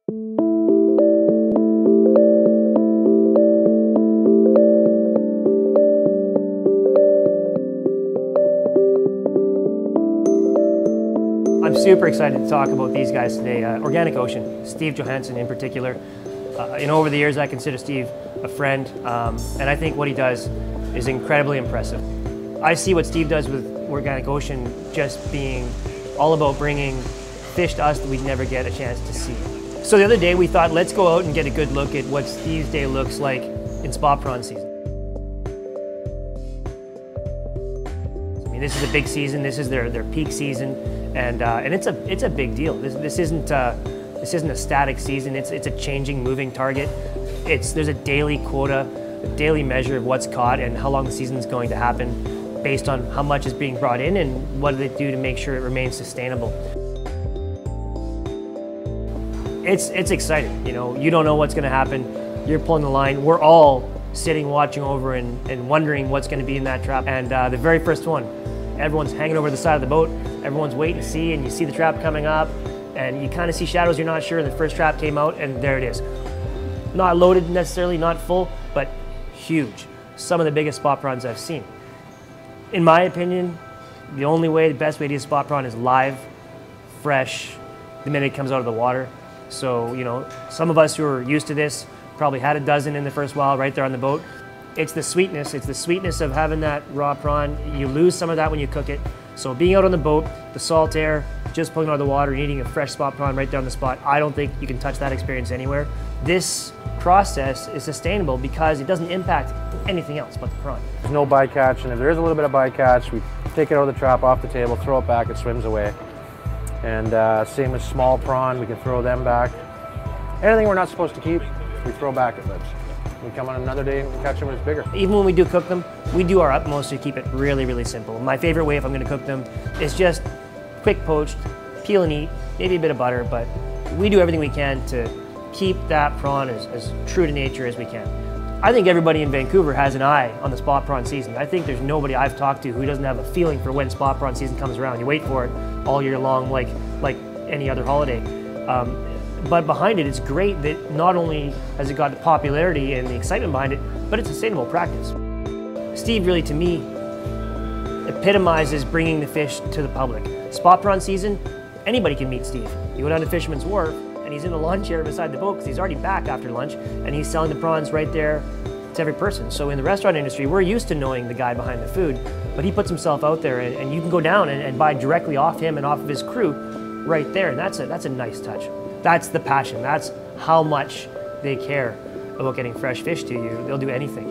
I'm super excited to talk about these guys today. Organic Ocean, Steve Johansen in particular. Over the years I consider Steve a friend, and I think what he does is incredibly impressive. I see what Steve does with Organic Ocean just being all about bringing fish to us that we'd never get a chance to see. So the other day we thought, let's go out and get a good look at what Steve's day looks like in Spot Prawn season. I mean, this is a big season. This is their peak season, and it's a big deal. This isn't a static season. It's a changing, moving target. There's a daily quota, a daily measure of what's caught and how long the season's going to happen, based on how much is being brought in and what do they do to make sure it remains sustainable. It's exciting. You don't know what's going to happen. You're pulling the line. We're all sitting, watching over, and wondering what's going to be in that trap. And the very first one, everyone's hanging over the side of the boat. Everyone's waiting to see, and you see the trap coming up, and you kind of see shadows. You're not sure. The first trap came out, and there it is. Not loaded necessarily, not full, but huge. Some of the biggest spot prawns I've seen. In my opinion, the best way to use spot prawn is live, fresh, the minute it comes out of the water. So, some of us who are used to this probably had a dozen in the first while right there on the boat. It's the sweetness of having that raw prawn. You lose some of that when you cook it. So being out on the boat, the salt air, just pulling it out of the water and eating a fresh spot prawn right there on the spot, I don't think you can touch that experience anywhere. This process is sustainable because it doesn't impact anything else but the prawn. There's no bycatch, and if there is a little bit of bycatch, we take it out of the trap, off the table, throw it back, it swims away. And same as small prawn, we can throw them back. Anything we're not supposed to keep, we throw back at lips. We come on another day and catch them when it's bigger. Even when we do cook them, we do our utmost to keep it really, really simple. My favorite way if I'm going to cook them is just quick poached, peel and eat, maybe a bit of butter, but we do everything we can to keep that prawn as true to nature as we can. I think everybody in Vancouver has an eye on the spot prawn season. I think there's nobody I've talked to who doesn't have a feeling for when spot prawn season comes around. You wait for it all year long like any other holiday. But behind it, it's great that not only has it got the popularity and the excitement behind it, but it's a sustainable practice. Steve really, to me, epitomizes bringing the fish to the public. Spot prawn season, anybody can meet Steve. You go down to Fisherman's Wharf, and he's in a lawn chair beside the boat because he's already back after lunch, and he's selling the prawns right there to every person. So in the restaurant industry, we're used to knowing the guy behind the food, but he puts himself out there, and you can go down and buy directly off him and off of his crew right there, and that's a nice touch. That's the passion. That's how much they care about getting fresh fish to you. They'll do anything.